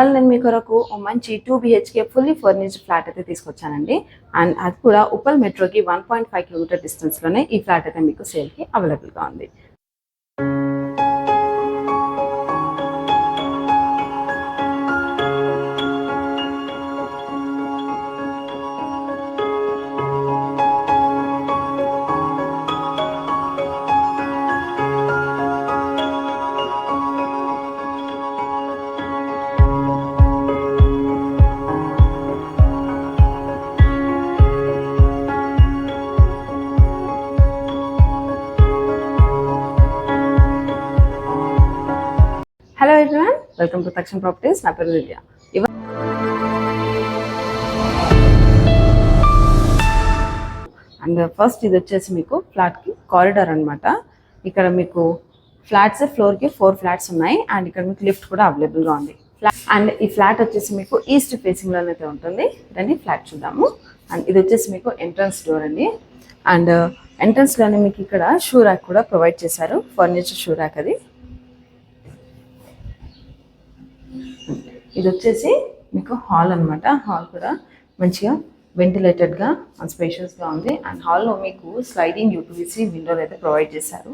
నేను మీ కొరకు మంచి 2 BHK ఫుల్లీ ఫర్నిష్డ్ ఫ్లాట్ అయితే తీసుకొచ్చానండి. అండ్ అది కూడా ఉప్పల్ మెట్రోకి 1.5 కిలోమీటర్ డిస్టెన్స్లోనే ఈ ఫ్లాట్ అయితే మీకు సేల్కి అవైలబుల్గా ఉంది. హలో ఎవ్రీవన్, వెల్కమ్ టు తక్షణ ప్రాపర్టీస్. నా పేరు దివ్య. అండ్ ఫస్ట్ ఇది వచ్చేసి మీకు ఫ్లాట్కి కారిడార్ అనమాట. ఇక్కడ మీకు ఫ్లాట్స్ ఫ్లోర్కి 4 ఫ్లాట్స్ ఉన్నాయి. అండ్ ఇక్కడ మీకు లిఫ్ట్ కూడా అవైలబుల్గా ఉంది. అండ్ ఈ ఫ్లాట్ వచ్చేసి మీకు ఈస్ట్ ఫేసింగ్లోనైతే ఉంటుంది. రండి ఫ్లాట్ చూద్దాము. అండ్ ఇది వచ్చేసి మీకు ఎంట్రన్స్ డోర్ అండి. అండ్ ఎంట్రన్స్లోనే మీకు ఇక్కడ షూ ర్యాక్ కూడా ప్రొవైడ్ చేశారు, ఫర్నిచర్ షూ ర్యాక్. అది ఇది వచ్చేసి మీకు హాల్ అనమాట. హాల్ కూడా మంచిగా వెంటిలేటెడ్గా అండ్ స్పేషియస్గా ఉంది. అండ్ హాల్లో మీకు స్లైడింగ్ యూపీవీసీ విండోలు అయితే ప్రొవైడ్ చేశారు.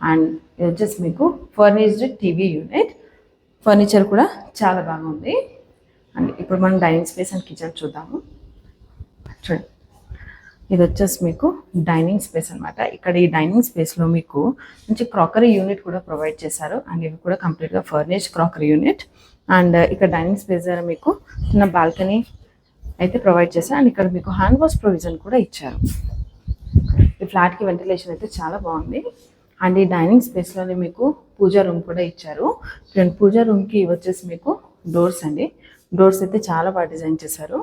అండ్ ఇది వచ్చేసి మీకు ఫర్నిష్డ్ టీవీ యూనిట్. ఫర్నిచర్ కూడా చాలా బాగుంది. అండ్ ఇప్పుడు మనం డైనింగ్ స్పేస్ అండ్ కిచెన్ చూద్దాము. చూడండి, ఇది వచ్చేసి మీకు డైనింగ్ స్పేస్ అనమాట. ఇక్కడ ఈ డైనింగ్ స్పేస్లో మీకు మంచి క్రాకరీ యూనిట్ కూడా ప్రొవైడ్ చేశారు. అండ్ ఇవి కూడా కంప్లీట్గా ఫర్నిష్డ్ క్రాకరీ యూనిట్. అండ్ ఇక్కడ డైనింగ్ స్పేస్ దగ్గర మీకు చిన్న బాల్కనీ అయితే ప్రొవైడ్ చేశారు. అండ్ ఇక్కడ మీకు హ్యాండ్ వాష్ ప్రొవిజన్ కూడా ఇచ్చారు. ఈ ఫ్లాట్కి వెంటిలేషన్ అయితే చాలా బాగుంది. అండ్ ఈ డైనింగ్ స్పేస్లోనే మీకు పూజా రూమ్ కూడా ఇచ్చారు. పూజా రూమ్కి వచ్చేసి మీకు డోర్స్ అండి. డోర్స్ అయితే చాలా బాగా డిజైన్ చేశారు.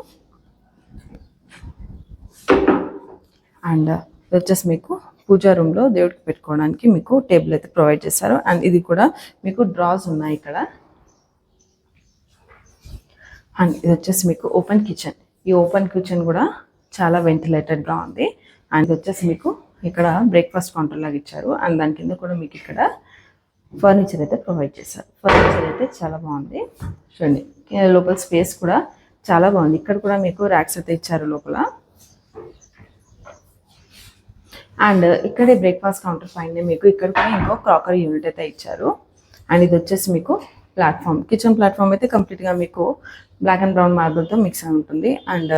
అండ్ ఇది వచ్చేసి మీకు పూజా రూమ్లో దేవుడికి పెట్టుకోవడానికి మీకు టేబుల్ అయితే ప్రొవైడ్ చేశారు. అండ్ ఇది కూడా మీకు డ్రాస్ ఉన్నాయి ఇక్కడ. అండ్ ఇది వచ్చేసి మీకు ఓపెన్ కిచెన్. ఈ ఓపెన్ కిచెన్ కూడా చాలా వెంటిలేటెడ్గా ఉంది. అండ్ ఇది వచ్చేసి మీకు ఇక్కడ బ్రేక్ఫాస్ట్ కౌంటర్ లాగా ఇచ్చారు. అండ్ దాని కింద కూడా మీకు ఇక్కడ ఫర్నిచర్ అయితే ప్రొవైడ్ చేశారు. ఫర్నిచర్ అయితే చాలా బాగుంది. చూడండి, లోపల స్పేస్ కూడా చాలా బాగుంది. ఇక్కడ కూడా మీకు ర్యాక్స్ అయితే ఇచ్చారు లోపల. అండ్ ఇక్కడే బ్రేక్ఫాస్ట్ కౌంటర్ పైన మీకు ఇక్కడ కూడా ఇంకో క్రాకరీ యూనిట్ అయితే ఇచ్చారు. అండ్ ఇది వచ్చేసి మీకు ప్లాట్ఫామ్, కిచెన్ ప్లాట్ఫామ్ అయితే కంప్లీట్గా మీకు బ్లాక్ అండ్ బ్రౌన్ మార్బుల్తో మిక్స్ అయి ఉంటుంది. అండ్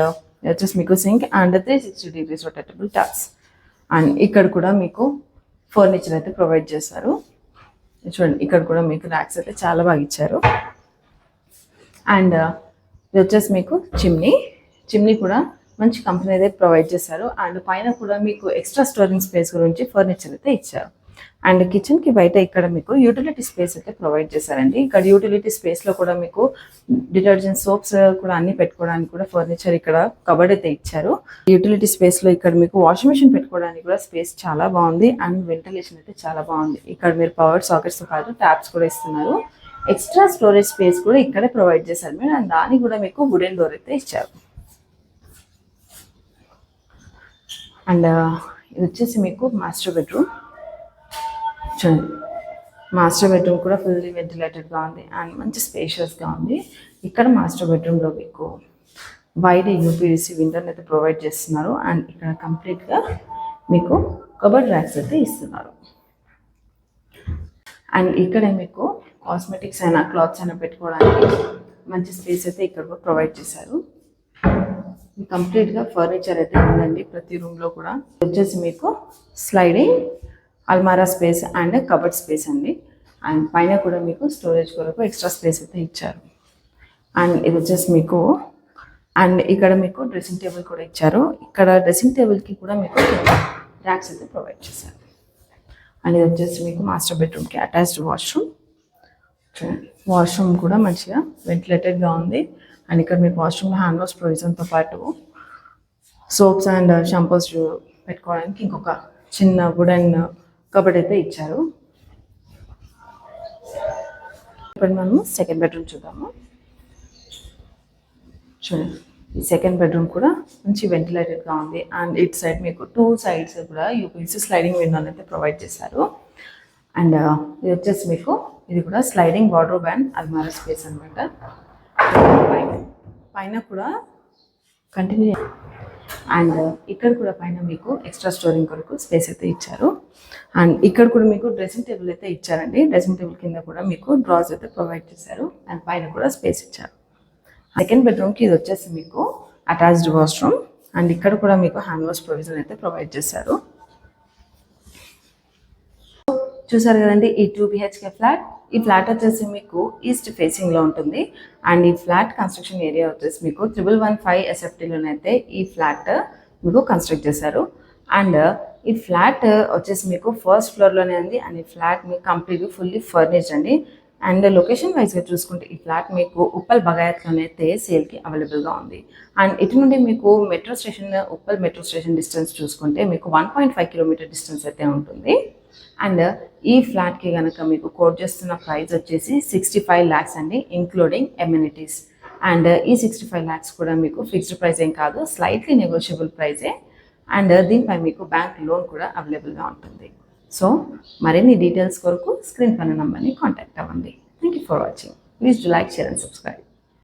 వచ్చేసి మీకు sink and 360 degrees rotatable tops. And ఇక్కడ కూడా మీకు ఫర్నిచర్ అయితే ప్రొవైడ్ చేశారు. చూడండి, ఇక్కడ కూడా మీకు ర్యాక్స్ అయితే చాలా బాగా ఇచ్చారు. అండ్ ఇది వచ్చేసి మీకు చిమ్నీ కూడా మంచి కంపెనీ అయితే ప్రొవైడ్ చేశారు. అండ్ పైన కూడా మీకు ఎక్స్ట్రా స్టోరేజ్ స్పేస్ గురించి ఫర్నిచర్ అయితే ఇచ్చారు. అండ్ కిచెన్కి బయట ఇక్కడ మీకు యూటిలిటీ స్పేస్ అయితే ప్రొవైడ్ చేశారండి. ఇక్కడ యూటిలిటీ స్పేస్లో కూడా మీకు డిటర్జెంట్ సోప్స్ కూడా అన్ని పెట్టుకోవడానికి కూడా ఫర్నిచర్ ఇక్కడ కబర్డ్ అయితే ఇచ్చారు. యూటిలిటీ స్పేస్లో ఇక్కడ మీకు వాషింగ్ మిషన్ పెట్టుకోవడానికి కూడా స్పేస్ చాలా బాగుంది. అండ్ వెంటిలేషన్ అయితే చాలా బాగుంది. ఇక్కడ మీరు పవర్ సాకెట్స్తో పాటు ట్యాప్స్ కూడా ఇస్తున్నారు. ఎక్స్ట్రా స్టోరేజ్ స్పేస్ కూడా ఇక్కడే ప్రొవైడ్ చేశారు మీరు. అండ్ దానికి కూడా మీకు వుడెన్ డోర్ అయితే ఇచ్చారు. అండ్ ఇది వచ్చేసి మీకు మాస్టర్ బెడ్రూమ్. చూడండి, మాస్టర్ బెడ్రూమ్ కూడా ఫుల్లీ వెంటిలేటెడ్గా ఉంది అండ్ మంచి స్పేషియస్గా ఉంది. ఇక్కడ మాస్టర్ బెడ్రూమ్లో మీకు వైడ్ యూపీవీసీ విండోని అయితే ప్రొవైడ్ చేస్తున్నారు. అండ్ ఇక్కడ కంప్లీట్గా మీకు కబర్డ్ ర్యాక్స్ అయితే ఇస్తున్నారు. అండ్ ఇక్కడ మీకు కాస్మెటిక్స్ అయినా క్లాత్స్ అయినా పెట్టుకోవడానికి మంచి స్పేస్ అయితే ఇక్కడ కూడా ప్రొవైడ్ చేశారు. కంప్లీట్గా ఫర్నిచర్ అయితే ఉందండి ప్రతి రూమ్లో కూడా. వచ్చేసి మీకు స్లైడింగ్ అల్మారా స్పేస్ అండ్ కబర్డ్ స్పేస్ అండి. అండ్ పైన కూడా మీకు స్టోరేజ్ కొరకు ఎక్స్ట్రా స్పేస్ అయితే ఇచ్చారు. అండ్ ఇది వచ్చేసి మీకు అండ్ ఇక్కడ మీకు డ్రెస్సింగ్ టేబుల్ కూడా ఇచ్చారు. ఇక్కడ డ్రెస్సింగ్ టేబుల్కి కూడా మీకు ర్యాక్స్ అయితే ప్రొవైడ్ చేశారు. అండ్ ఇది వచ్చేసి మీకు మాస్టర్ బెడ్రూమ్కి అటాచ్డ్ వాష్రూమ్. వాష్రూమ్ కూడా మంచిగా వెంటిలేటెడ్గా ఉంది. అండ్ ఇక్కడ మీకు వాష్రూమ్లో హ్యాండ్ వాష్ ప్రొవిజన్తో పాటు సోప్స్ అండ్ షాంపూస్ పెట్టుకోవడానికి ఇంకొక చిన్న వుడెన్ కబర్డ్ అయితే ఇచ్చారు. ఇప్పుడు మనము సెకండ్ బెడ్రూమ్ చూద్దాము. చూడండి, ఈ సెకండ్ బెడ్రూమ్ కూడా మంచి వెంటిలేటెడ్గా ఉంది. అండ్ ఇట్ సైడ్ మీకు 2 sides కూడా యూపీవీసీ స్లైడింగ్ విండోని అయితే ప్రొవైడ్ చేశారు. అండ్ ఇది వచ్చేసి మీకు ఇది కూడా స్లైడింగ్ వార్డ్రోబ్ అండ్ అల్మారా స్పేస్ అనమాట. పైన కూడా కంటిన్యూ అండ్ ఇక్కడ కూడా పైన మీకు ఎక్స్ట్రా స్టోరింగ్ కొరకు స్పేస్ అయితే ఇచ్చారు. అండ్ ఇక్కడ కూడా మీకు డ్రెస్సింగ్ టేబుల్ అయితే ఇచ్చారండి. డ్రెస్సింగ్ టేబుల్ కింద కూడా మీకు డ్రాస్ అయితే ప్రొవైడ్ చేశారు అండ్ పైన కూడా స్పేస్ ఇచ్చారు. సెకండ్ బెడ్రూమ్కి ఇది వచ్చేసి మీకు అటాచ్డ్ వాష్రూమ్ అండ్ ఇక్కడ కూడా మీకు హ్యాండ్ వాష్ ప్రొవిజన్ అయితే ప్రొవైడ్ చేశారు. చూసారు కదండి ఈ 2 BHK ఫ్లాట్. ఈ ఫ్లాట్ వచ్చేసి మీకు ఈస్ట్ ఫేసింగ్లో ఉంటుంది అండ్ ఈ ఫ్లాట్ కన్స్ట్రక్షన్ ఏరియా వచ్చేసి మీకు 1115 SFTలోనైతే ఈ ఫ్లాట్ మీకు కన్స్ట్రక్ట్ చేశారు. అండ్ ఈ ఫ్లాట్ వచ్చేసి మీకు ఫస్ట్ ఫ్లోర్లోనే ఉంది అండ్ ఈ ఫ్లాట్ మీకు కంప్లీట్గా ఫుల్లీ ఫర్నిష్డ్ అండి. అండ్ లొకేషన్ వైజ్గా చూసుకుంటే ఈ ఫ్లాట్ మీకు ఉప్పల్ బగాయత్లోనైతే సేల్కి అవైలబుల్గా ఉంది. అండ్ ఇటు నుండి మీకు metro station Uppal metro station distance చూసుకుంటే మీకు 1.5 కిలోమీటర్ డిస్టెన్స్ అయితే ఉంటుంది. అండ్ ఈ ఫ్లాట్కి కనుక మీకు కోట్ చేస్తున్న ప్రైస్ వచ్చేసి 65 lakhs అండి, ఇంక్లూడింగ్ ఎమ్యూనిటీస్. అండ్ ఈ 65 lakhs కూడా మీకు ఫిక్స్డ్ ప్రైస్ ఏం కాదు, స్లైట్లీ నెగోషియబుల్ ప్రైజే. అండ్ దీనిపై మీకు బ్యాంక్ లోన్ కూడా అవైలబుల్గా ఉంటుంది. సో మరిన్ని డీటెయిల్స్ కొరకు స్క్రీన్ పైన నంబర్ని కాంటాక్ట్ అవ్వండి. Thank you for watching. Please do like, share and subscribe.